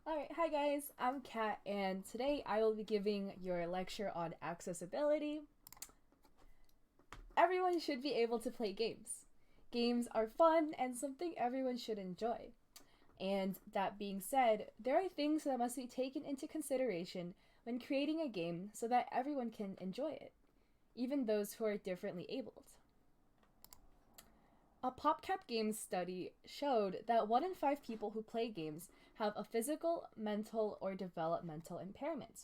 Alright, hi guys, I'm Kat, and today I will be giving your lecture on accessibility. Everyone should be able to play games. Games are fun and something everyone should enjoy. And that being said, there are things that must be taken into consideration when creating a game so that everyone can enjoy it, even those who are differently abled. A PopCap Games study showed that 1 in 5 people who play games have a physical, mental, or developmental impairment.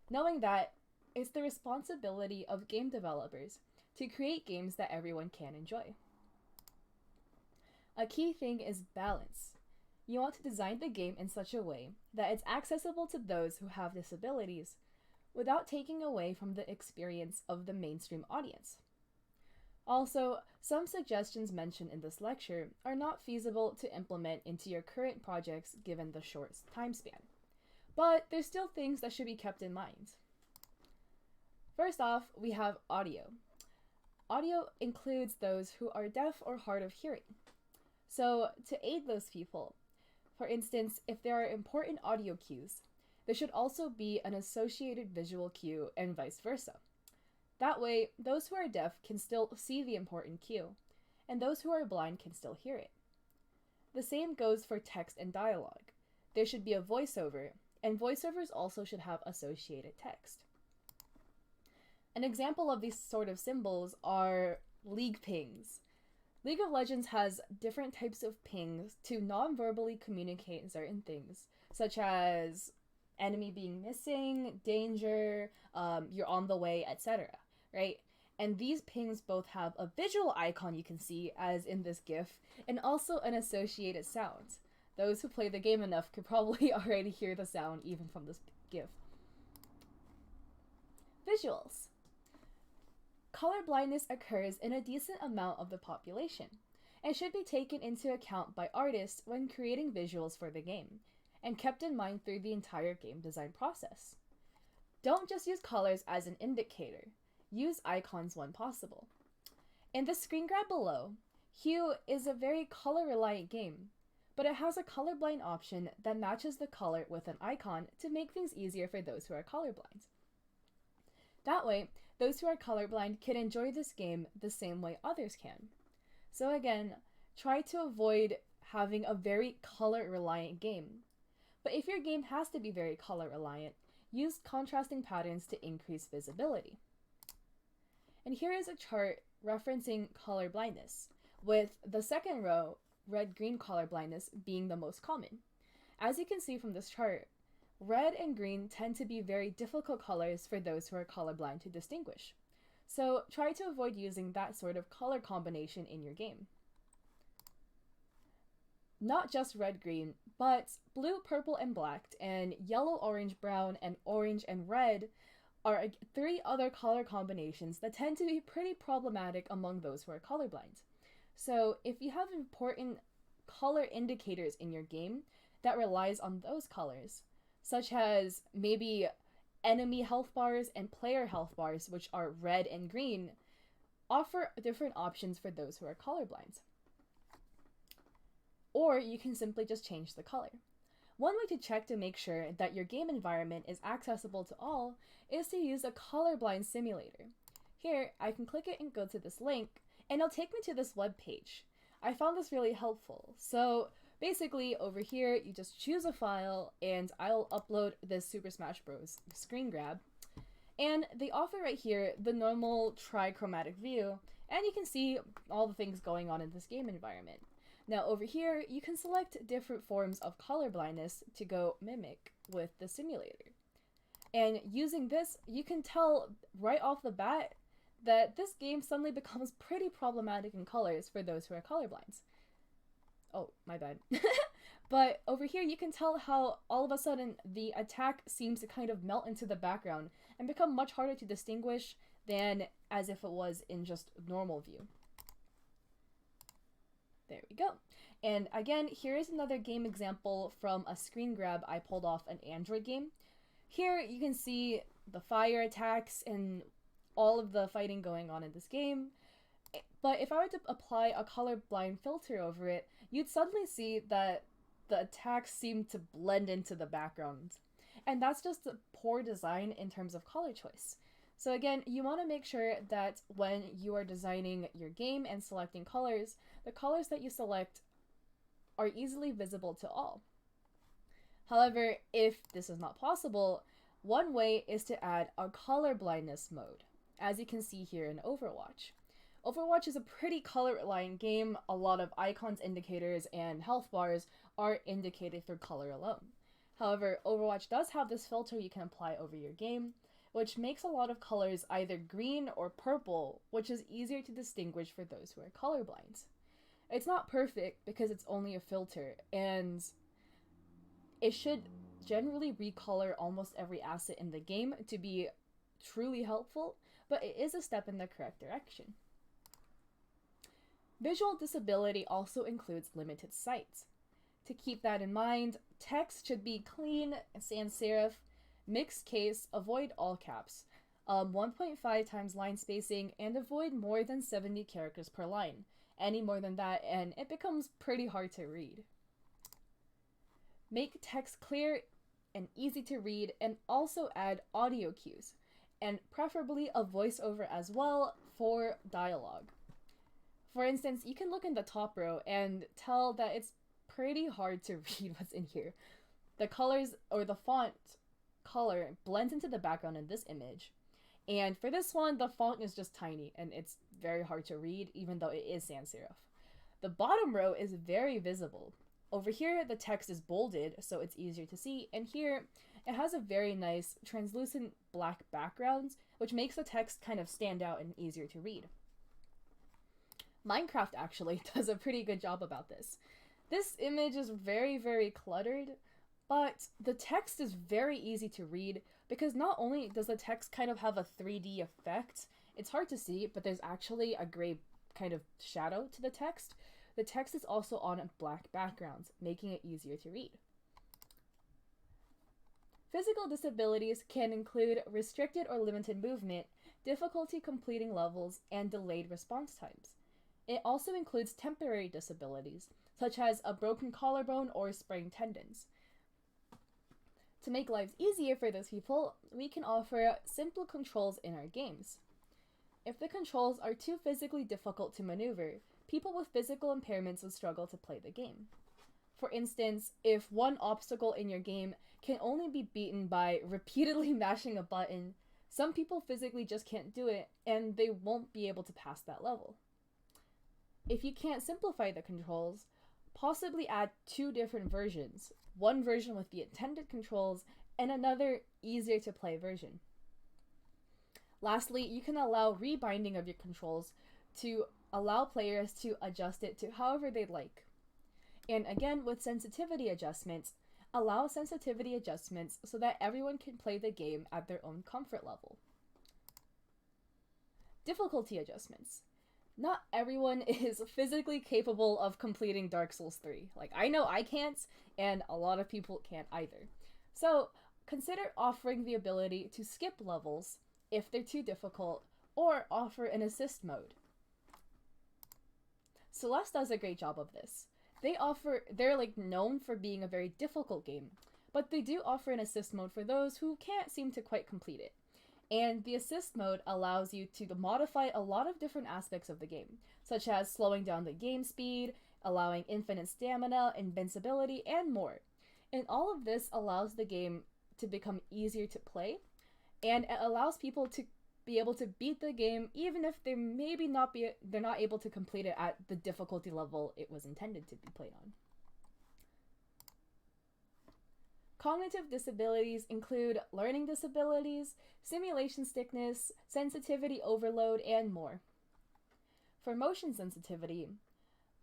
Knowing that, it's the responsibility of game developers to create games that everyone can enjoy. A key thing is balance. You want to design the game in such a way that it's accessible to those who have disabilities without taking away from the experience of the mainstream audience. Also, some suggestions mentioned in this lecture are not feasible to implement into your current projects given the short time span. But there's still things that should be kept in mind. First off, we have audio. Audio includes those who are deaf or hard of hearing. So, to aid those people, for instance, if there are important audio cues, there should also be an associated visual cue and vice versa. That way, those who are deaf can still see the important cue, and those who are blind can still hear it. The same goes for text and dialogue. There should be a voiceover, and voiceovers also should have associated text. An example of these sort of symbols are league pings. League of Legends has different types of pings to non-verbally communicate certain things, such as enemy being missing, danger, you're on the way, etc. Right? And these pings both have a visual icon you can see, as in this GIF, and also an associated sound. Those who play the game enough could probably already hear the sound even from this GIF. Visuals. Color blindness occurs in a decent amount of the population, and should be taken into account by artists when creating visuals for the game, and kept in mind through the entire game design process. Don't just use colors as an indicator. Use icons when possible. In the screen grab below, Hue is a very color-reliant game, but it has a colorblind option that matches the color with an icon to make things easier for those who are colorblind. That way, those who are colorblind can enjoy this game the same way others can. So again, try to avoid having a very color-reliant game. But if your game has to be very color-reliant, use contrasting patterns to increase visibility. And here is a chart referencing color blindness, with the second row, red-green color blindness, being the most common. As you can see from this chart, red and green tend to be very difficult colors for those who are colorblind to distinguish. So try to avoid using that sort of color combination in your game. Not just red-green, but blue, purple, and black, and yellow, orange, brown, and orange and red are 3 other color combinations that tend to be pretty problematic among those who are colorblind. So if you have important color indicators in your game that relies on those colors, such as maybe enemy health bars and player health bars, which are red and green, offer different options for those who are colorblind. Or you can simply just change the color. One way to check to make sure that your game environment is accessible to all is to use a colorblind simulator. Here, I can click it and go to this link, and it'll take me to this web page. I found this really helpful. So basically, over here, you just choose a file, and I'll upload this Super Smash Bros. Screen grab. And they offer right here the normal trichromatic view, and you can see all the things going on in this game environment. Now over here, you can select different forms of color blindness to go mimic with the simulator. And using this, you can tell right off the bat that this game suddenly becomes pretty problematic in colors for those who are colorblind. Oh, my bad. But over here, you can tell how all of a sudden the attack seems to kind of melt into the background and become much harder to distinguish than as if it was in just normal view. There we go. And again, here is another game example from a screen grab I pulled off an Android game. Here you can see the fire attacks and all of the fighting going on in this game. But if I were to apply a colorblind filter over it, you'd suddenly see that the attacks seem to blend into the background. And that's just a poor design in terms of color choice. So again, you want to make sure that when you are designing your game and selecting colors, the colors that you select are easily visible to all. However, if this is not possible, one way is to add a color blindness mode, as you can see here in Overwatch. Overwatch is a pretty color-aligned game. A lot of icons, indicators, and health bars are indicated through color alone. However, Overwatch does have this filter you can apply over your game, which makes a lot of colors either green or purple, which is easier to distinguish for those who are colorblind. It's not perfect because it's only a filter, and it should generally recolor almost every asset in the game to be truly helpful, but it is a step in the correct direction. Visual disability also includes limited sight. To keep that in mind, text should be clean, sans serif, mixed case, avoid all caps, 1.5 times line spacing, and avoid more than 70 characters per line. Any more than that, and it becomes pretty hard to read. Make text clear and easy to read, and also add audio cues, and preferably a voiceover as well for dialogue. For instance, you can look in the top row and tell that it's pretty hard to read what's in here. The colors, or the font color, blends into the background in this image. And for this one, the font is just tiny and it's very hard to read, even though it is sans serif. The bottom row is very visible. Over here, the text is bolded, so it's easier to see, and here, it has a very nice translucent black background, which makes the text kind of stand out and easier to read. Minecraft actually does a pretty good job about this. This image is very, very cluttered, but the text is very easy to read because not only does the text kind of have a 3D effect, it's hard to see, but there's actually a gray kind of shadow to the text. The text is also on a black background, making it easier to read. Physical disabilities can include restricted or limited movement, difficulty completing levels, and delayed response times. It also includes temporary disabilities, such as a broken collarbone or sprained tendons. To make lives easier for those people, we can offer simple controls in our games. If the controls are too physically difficult to maneuver, people with physical impairments would struggle to play the game. For instance, if one obstacle in your game can only be beaten by repeatedly mashing a button, some people physically just can't do it, and they won't be able to pass that level. If you can't simplify the controls, possibly add two different versions, one version with the intended controls and another easier to play version. Lastly, you can allow rebinding of your controls to allow players to adjust it to however they'd like. And again, with sensitivity adjustments, allow sensitivity adjustments so that everyone can play the game at their own comfort level. Difficulty adjustments. Not everyone is physically capable of completing Dark Souls 3. Like, I know I can't, and a lot of people can't either. So, consider offering the ability to skip levels if they're too difficult, or offer an assist mode. Celeste does a great job of this. They're known for being a very difficult game, but they do offer an assist mode for those who can't seem to quite complete it. And the assist mode allows you to modify a lot of different aspects of the game, such as slowing down the game speed, allowing infinite stamina, invincibility, and more. And all of this allows the game to become easier to play, and it allows people to be able to beat the game even if they're not able to complete it at the difficulty level it was intended to be played on. Cognitive disabilities include learning disabilities, simulation sickness, sensitivity overload, and more. For motion sensitivity,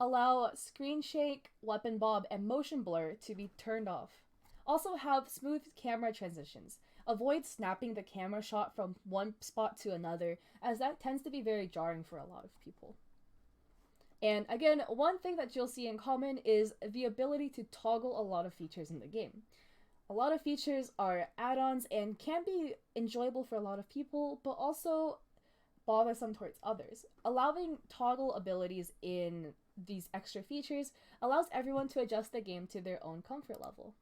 allow screen shake, weapon bob, and motion blur to be turned off. Also have smooth camera transitions. Avoid snapping the camera shot from one spot to another, as that tends to be very jarring for a lot of people. And again, one thing that you'll see in common is the ability to toggle a lot of features in the game. A lot of features are add-ons and can be enjoyable for a lot of people, but also bothersome towards others. Allowing toggle abilities in these extra features allows everyone to adjust the game to their own comfort level.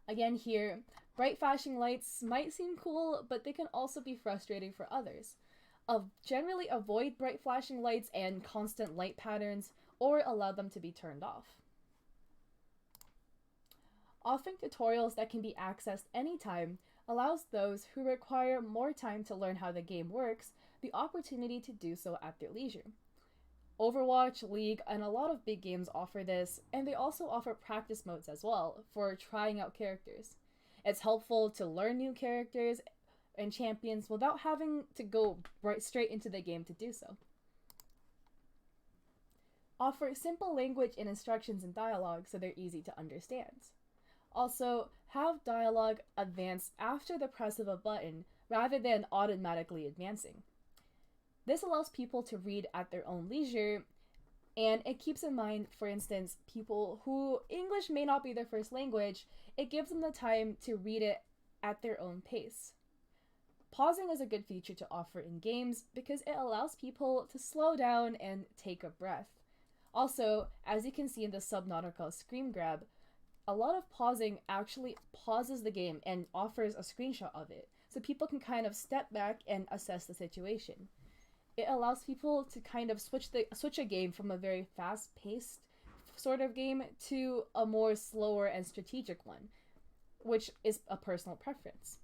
Again here, bright flashing lights might seem cool, but they can also be frustrating for others. Generally avoid bright flashing lights and constant light patterns, or allow them to be turned off. Offering tutorials that can be accessed anytime allows those who require more time to learn how the game works the opportunity to do so at their leisure. Overwatch, League, and a lot of big games offer this, and they also offer practice modes as well for trying out characters. It's helpful to learn new characters and champions without having to go right straight into the game to do so. Offer simple language and instructions in dialogue so they're easy to understand. Also, have dialogue advance after the press of a button rather than automatically advancing. This allows people to read at their own leisure, and it keeps in mind, for instance, people who English may not be their first language, it gives them the time to read it at their own pace. Pausing is a good feature to offer in games because it allows people to slow down and take a breath. Also, as you can see in the Subnautica screen grab, a lot of pausing actually pauses the game and offers a screenshot of it, so people can kind of step back and assess the situation. It allows people to kind of switch a game from a very fast-paced sort of game to a more slower and strategic one, which is a personal preference.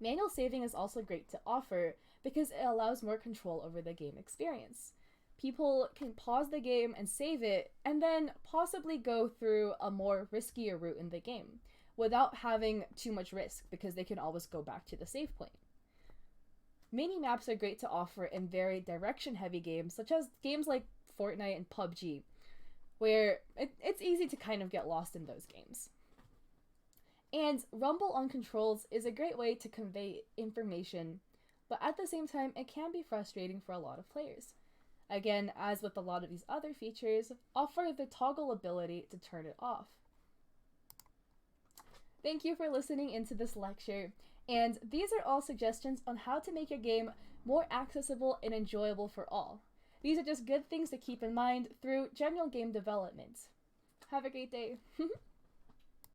Manual saving is also great to offer because it allows more control over the game experience. People can pause the game and save it, and then possibly go through a more riskier route in the game without having too much risk because they can always go back to the save point. Mini-maps are great to offer in very direction-heavy games, such as games like Fortnite and PUBG, where it's easy to kind of get lost in those games. And rumble on controls is a great way to convey information, but at the same time, it can be frustrating for a lot of players. Again, as with a lot of these other features, offer the toggle ability to turn it off. Thank you for listening into this lecture, and these are all suggestions on how to make your game more accessible and enjoyable for all. These are just good things to keep in mind through general game development. Have a great day!